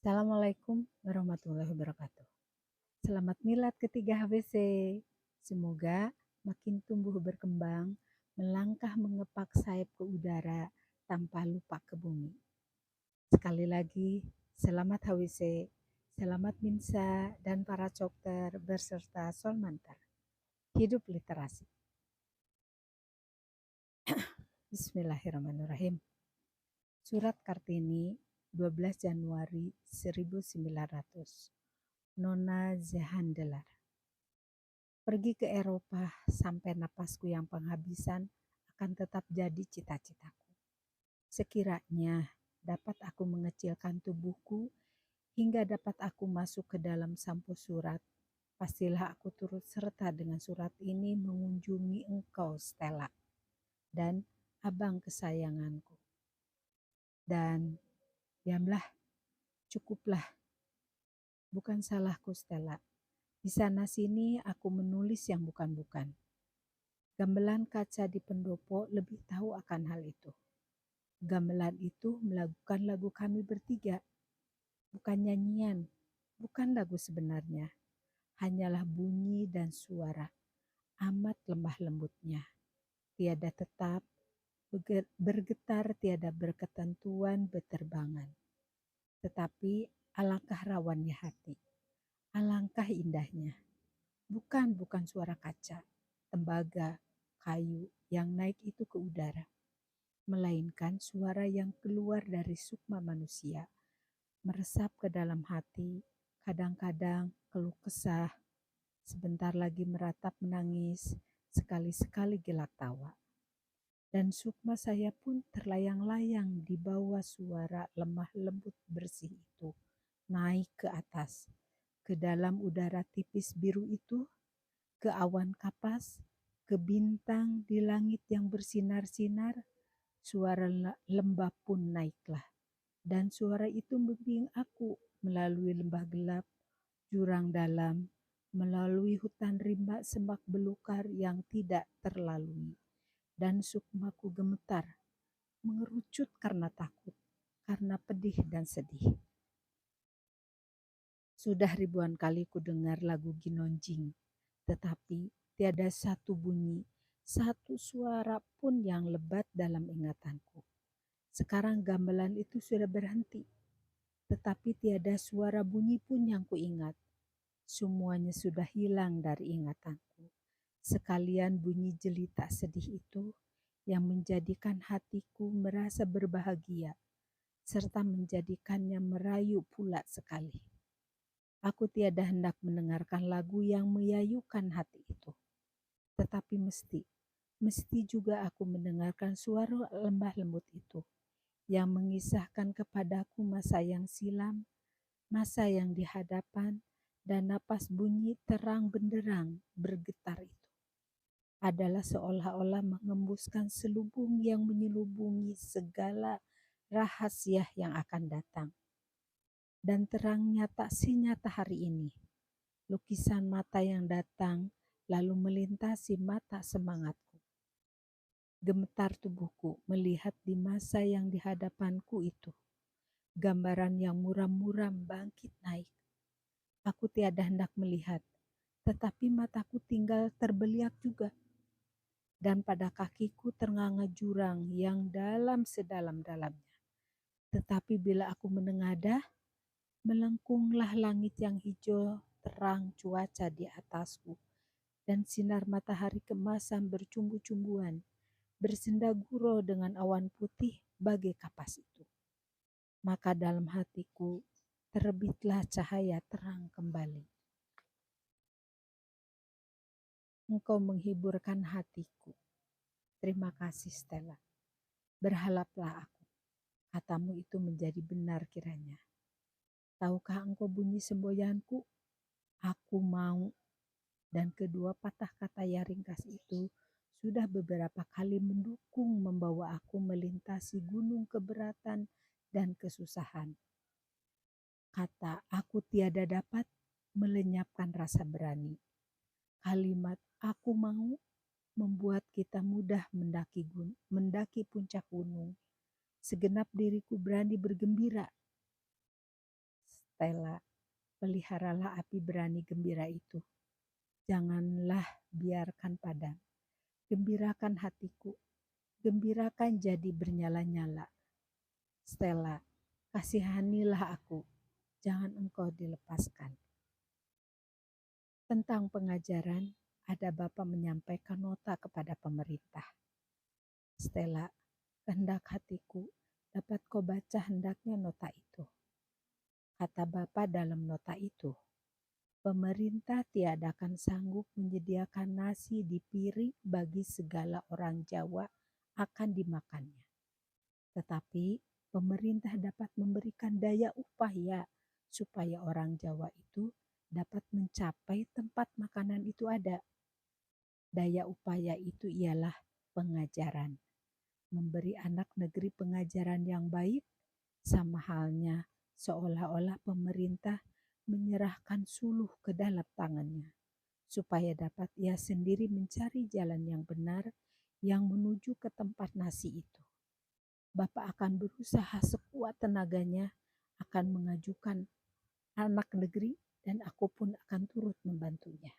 Assalamualaikum warahmatullahi wabarakatuh. Selamat milad ketiga HBC. Semoga makin tumbuh berkembang, melangkah mengepak sayap ke udara tanpa lupa ke bumi. Sekali lagi, selamat HWC, selamat Minsa dan para cokter berserta Solmantar. Hidup literasi. Bismillahirrahmanirrahim. Surat Kartini, 12 Januari 1900. Nona Zehandelar. Pergi ke Eropa sampai napasku yang penghabisan akan tetap jadi cita-citaku. Sekiranya dapat aku mengecilkan tubuhku hingga dapat aku masuk ke dalam sampul surat, pastilah aku turut serta dengan surat ini mengunjungi engkau, Stella, dan abang kesayanganku. Dan diamlah, cukuplah. Bukan salahku, Stella. Di sana sini aku menulis yang bukan-bukan. Gamelan kaca di pendopo lebih tahu akan hal itu. Gamelan itu melakukan lagu kami bertiga. Bukan nyanyian, bukan lagu sebenarnya. Hanyalah bunyi dan suara. Amat lemah lembutnya. Tiada tetap, bergetar tiada berketentuan beterbangan. Tetapi alangkah rawannya hati. Alangkah indahnya. Bukan suara kaca, tembaga, kayu yang naik itu ke udara. Melainkan suara yang keluar dari sukma manusia, meresap ke dalam hati, kadang-kadang keluh kesah, sebentar lagi meratap menangis, sekali-sekali gelak tawa. Dan sukma saya pun terlayang-layang di bawah suara lemah lembut bersih itu, naik ke atas, ke dalam udara tipis biru itu, ke awan kapas, ke bintang di langit yang bersinar-sinar. Suara lembah pun naiklah, dan suara itu membimbing aku melalui lembah gelap, jurang dalam, melalui hutan rimba semak belukar yang tidak terlalui. Dan sukmaku gemetar, mengerucut karena takut, karena pedih dan sedih. Sudah ribuan kali ku dengar lagu Ginonjing, tetapi tiada satu bunyi, satu suara pun yang lebat dalam ingatanku. Sekarang gamelan itu sudah berhenti, tetapi tiada suara bunyi pun yang kuingat. Semuanya sudah hilang dari ingatanku. Sekalian bunyi jelita sedih itu yang menjadikan hatiku merasa berbahagia, serta menjadikannya merayu pula sekali. Aku tiada hendak mendengarkan lagu yang meyayukan hati itu. Tetapi mesti juga aku mendengarkan suara lembah lembut itu yang mengisahkan kepadaku masa yang silam, masa yang di hadapan, dan napas bunyi terang benderang bergetar itu adalah seolah-olah mengembuskan selubung yang menyelubungi segala rahasia yang akan datang. Dan terangnya tak senyata hari ini. Lukisan mata yang datang lalu melintasi mata semangatku. Gemetar tubuhku melihat di masa yang di hadapanku itu. Gambaran yang muram-muram bangkit naik. Aku tiada hendak melihat, tetapi mataku tinggal terbeliak juga. Dan pada kakiku ternganga jurang yang dalam sedalam-dalamnya. Tetapi bila aku menengadah, melengkunglah langit yang hijau terang cuaca di atasku. Dan sinar matahari kemasan bercumbu-cumbuan, bersenda gurau dengan awan putih bagai kapas itu. Maka dalam hatiku terbitlah cahaya terang kembali. Engkau menghiburkan hatiku. Terima kasih, Stella. Berharaplah aku. Katamu itu menjadi benar kiranya. Tahukah engkau bunyi semboyanku? Aku mau. Dan kedua patah kata yang ringkas itu sudah beberapa kali mendukung membawa aku melintasi gunung keberatan dan kesusahan. Kata aku tiada dapat melenyapkan rasa berani. Kalimat aku mau membuat kita mudah mendaki puncak gunung. Segenap diriku berani bergembira. Stella, peliharalah api berani gembira itu. Janganlah biarkan padam. Gembirakan hatiku. Gembirakan jadi bernyala-nyala. Stella, kasihanilah aku. Jangan engkau dilepaskan. Tentang pengajaran, ada Bapak menyampaikan nota kepada pemerintah. Stella, kehendak hatiku dapat kau baca hendaknya nota itu. Kata Bapak dalam nota itu, pemerintah tiada akan sanggup menyediakan nasi di piring bagi segala orang Jawa akan dimakannya. Tetapi pemerintah dapat memberikan daya upaya supaya orang Jawa itu dapat mencapai tempat makanan itu ada. Daya upaya itu ialah pengajaran. Memberi anak negeri pengajaran yang baik sama halnya seolah-olah pemerintah menyerahkan suluh ke dalam tangannya, supaya dapat ia sendiri mencari jalan yang benar yang menuju ke tempat nasi itu. Bapak akan berusaha sekuat tenaganya, akan mengajukan anak negeri dan aku pun akan turut membantunya.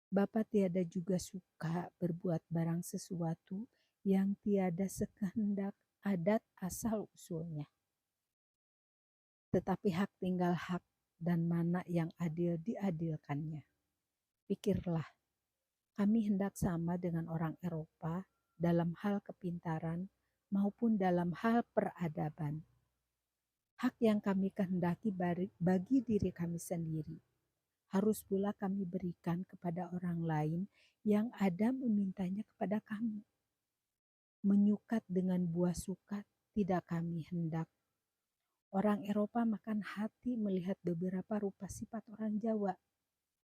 Bapak tiada juga suka berbuat barang sesuatu yang tiada sekehendak adat asal-usulnya. Tetapi hak tinggal hak dan mana yang adil diadilkannya. Pikirlah, kami hendak sama dengan orang Eropa dalam hal kepintaran maupun dalam hal peradaban. Hak yang kami kehendaki bagi diri kami sendiri, harus pula kami berikan kepada orang lain yang ada memintanya kepada kami. Menyukat dengan buah sukat tidak kami hendak. Orang Eropa makan hati melihat beberapa rupa sifat orang Jawa.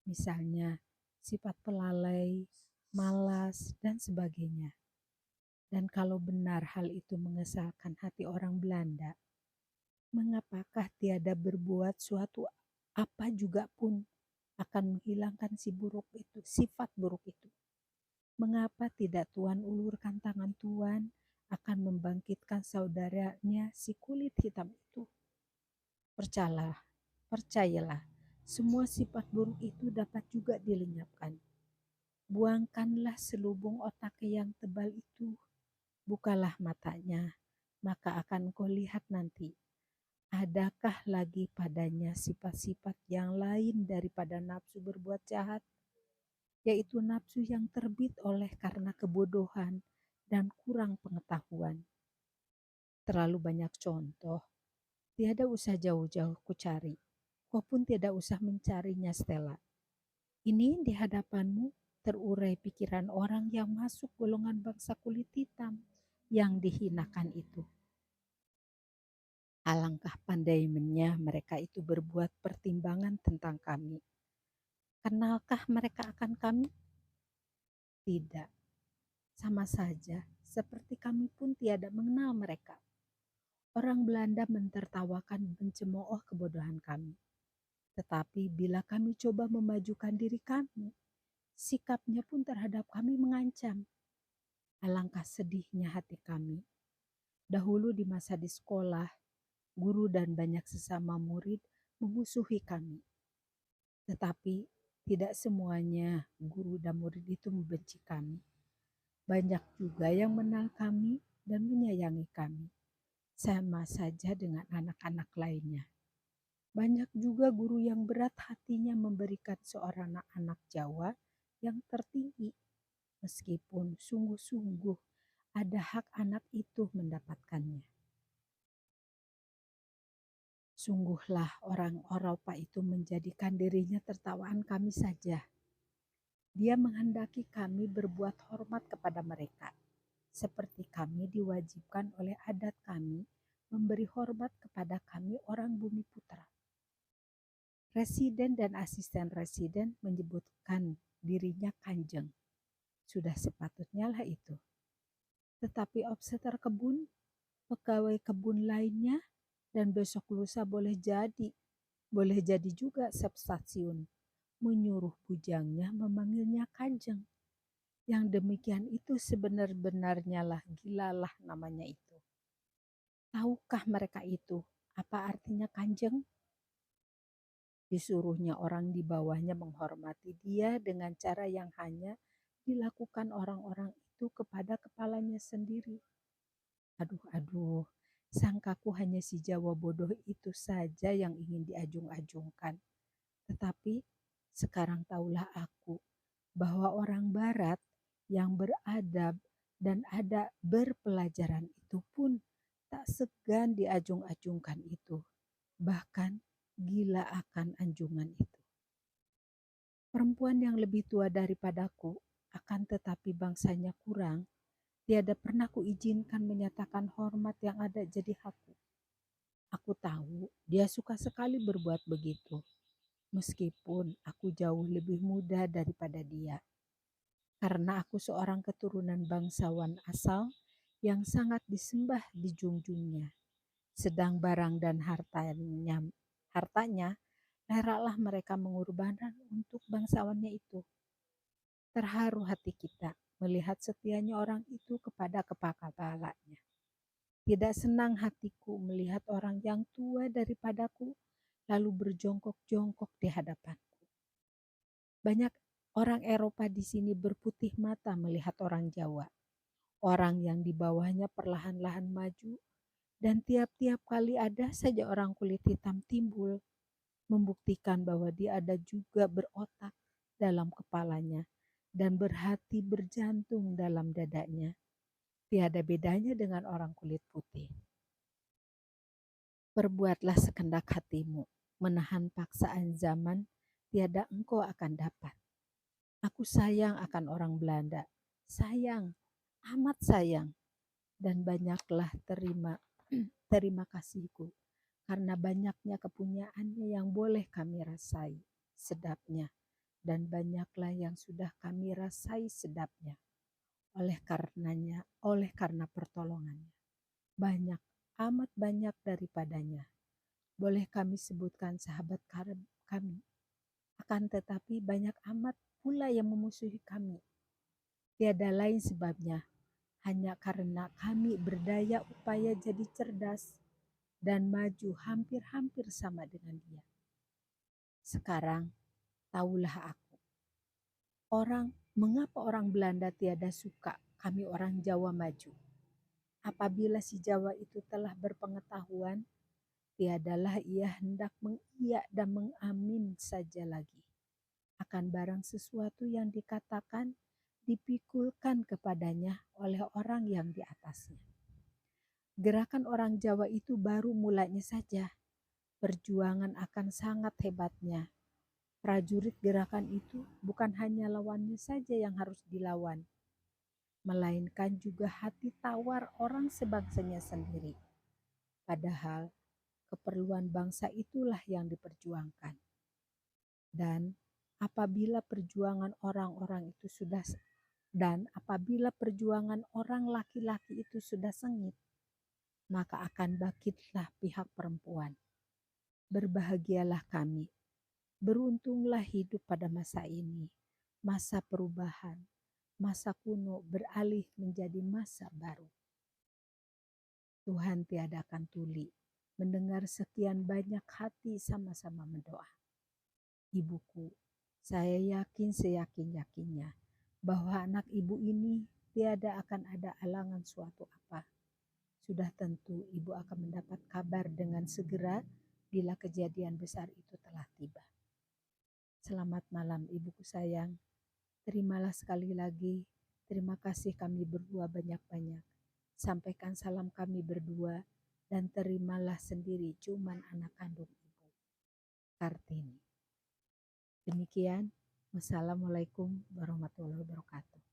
Misalnya sifat pelalai, malas, dan sebagainya. Dan kalau benar hal itu mengesalkan hati orang Belanda, mengapakah tiada berbuat suatu apa juga pun akan menghilangkan sifat buruk itu? Mengapa tidak Tuan ulurkan tangan Tuan akan membangkitkan saudaranya si kulit hitam itu? Percayalah, semua sifat buruk itu dapat juga dilenyapkan. Buangkanlah selubung otak yang tebal itu, bukalah matanya, maka akan kau lihat nanti. Adakah lagi padanya sifat-sifat yang lain daripada nafsu berbuat jahat? Yaitu nafsu yang terbit oleh karena kebodohan dan kurang pengetahuan. Terlalu banyak contoh, tiada usah jauh-jauh ku cari. Kau pun tidak usah mencarinya, Stella. Ini di hadapanmu terurai pikiran orang yang masuk golongan bangsa kulit hitam yang dihinakan itu. Alangkah pandainya mereka itu berbuat pertimbangan tentang kami. Kenalkah mereka akan kami? Tidak. Sama saja seperti kami pun tiada mengenal mereka. Orang Belanda mentertawakan mencemooh kebodohan kami. Tetapi bila kami coba memajukan diri kami, sikapnya pun terhadap kami mengancam. Alangkah sedihnya hati kami. Dahulu di masa di sekolah, guru dan banyak sesama murid memusuhi kami. Tetapi tidak semuanya guru dan murid itu membenci kami. Banyak juga yang mengenal kami dan menyayangi kami. Sama saja dengan anak-anak lainnya. Banyak juga guru yang berat hatinya memberikan seorang anak Jawa yang tertinggi. Meskipun sungguh-sungguh ada hak anak itu mendapatkannya. Sungguhlah orang Eropa itu menjadikan dirinya tertawaan kami saja. Dia menghendaki kami berbuat hormat kepada mereka, seperti kami diwajibkan oleh adat kami memberi hormat kepada kami orang Bumi Putra. Residen dan asisten residen menyebutkan dirinya kanjeng. Sudah sepatutnya lah itu. Tetapi obseter kebun, pegawai kebun lainnya, dan besok lusa boleh jadi juga substasiun, menyuruh bujangnya memanggilnya kanjeng. Yang demikian itu sebenar-benarnya lah gilalah namanya itu. Tahukah mereka itu apa artinya kanjeng? Disuruhnya orang di bawahnya menghormati dia dengan cara yang hanya dilakukan orang-orang itu kepada kepalanya sendiri. Aduh, aduh, sangkaku hanya si Jawa bodoh itu saja yang ingin diajung-ajungkan. Tetapi sekarang tahulah aku bahwa orang Barat yang beradab dan ada berpelajaran itu pun tak segan diajung-ajungkan itu. Bahkan gila akan anjungan itu. Perempuan yang lebih tua daripadaku, akan tetapi bangsanya kurang, tiada pernah kuizinkan menyatakan hormat yang ada jadi hakku. Aku tahu dia suka sekali berbuat begitu, meskipun aku jauh lebih muda daripada dia. Karena aku seorang keturunan bangsawan asal yang sangat disembah di junjungnya. Sedang barang dan hartanya relalah mereka mengorbankan untuk bangsawannya itu. Terharu hati kita melihat setianya orang itu kepada kepala-kepalanya. Tidak senang hatiku melihat orang yang tua daripadaku lalu berjongkok-jongkok di hadapanku. Banyak orang Eropa di sini berputih mata melihat orang Jawa. Orang yang di bawahnya perlahan-lahan maju dan tiap-tiap kali ada saja orang kulit hitam timbul membuktikan bahwa dia ada juga berotak dalam kepalanya dan berhati berjantung dalam dadanya. Tiada bedanya dengan orang kulit putih. Perbuatlah sekendak hatimu, menahan paksaan zaman, tiada engkau akan dapat. Aku sayang akan orang Belanda, sayang, amat sayang, dan banyaklah terima kasihku, karena banyaknya kepunyaannya yang boleh kami rasai sedapnya, dan banyaklah yang sudah kami rasai sedapnya. Oleh karena pertolongannya, banyak, amat banyak daripadanya. Boleh kami sebutkan sahabat kami, akan tetapi banyak amat pula yang memusuhi kami. Tiada lain sebabnya, hanya karena kami berdaya upaya jadi cerdas dan maju hampir-hampir sama dengan dia. Sekarang, tahulah aku, mengapa orang Belanda tiada suka kami orang Jawa maju. Apabila si Jawa itu telah berpengetahuan, tiadalah ia hendak mengiyak dan mengamin saja lagi akan barang sesuatu yang dikatakan dipikulkan kepadanya oleh orang yang di atasnya. Gerakan orang Jawa itu baru mulanya saja. Perjuangan akan sangat hebatnya. Prajurit gerakan itu bukan hanya lawannya saja yang harus dilawan, melainkan juga hati tawar orang sebangsanya sendiri. Padahal keperluan bangsa itulah yang diperjuangkan. Dan apabila perjuangan orang laki-laki itu sudah sengit, maka akan bangkitlah pihak perempuan. Berbahagialah kami, beruntunglah hidup pada masa ini, masa perubahan, masa kuno beralih menjadi masa baru. Tuhan tiadakan tuli mendengar sekian banyak hati sama-sama mendoa. Ibuku, saya yakin seyakin-yakinnya bahwa anak ibu ini tiada akan ada halangan suatu apa. Sudah tentu ibu akan mendapat kabar dengan segera bila kejadian besar itu telah tiba. Selamat malam ibuku sayang. Terimalah sekali lagi. Terima kasih kami berdua banyak-banyak. Sampaikan salam kami berdua dan terimalah sendiri cuman anak kandung ibu, Kartini. Demikian. Wassalamualaikum warahmatullahi wabarakatuh.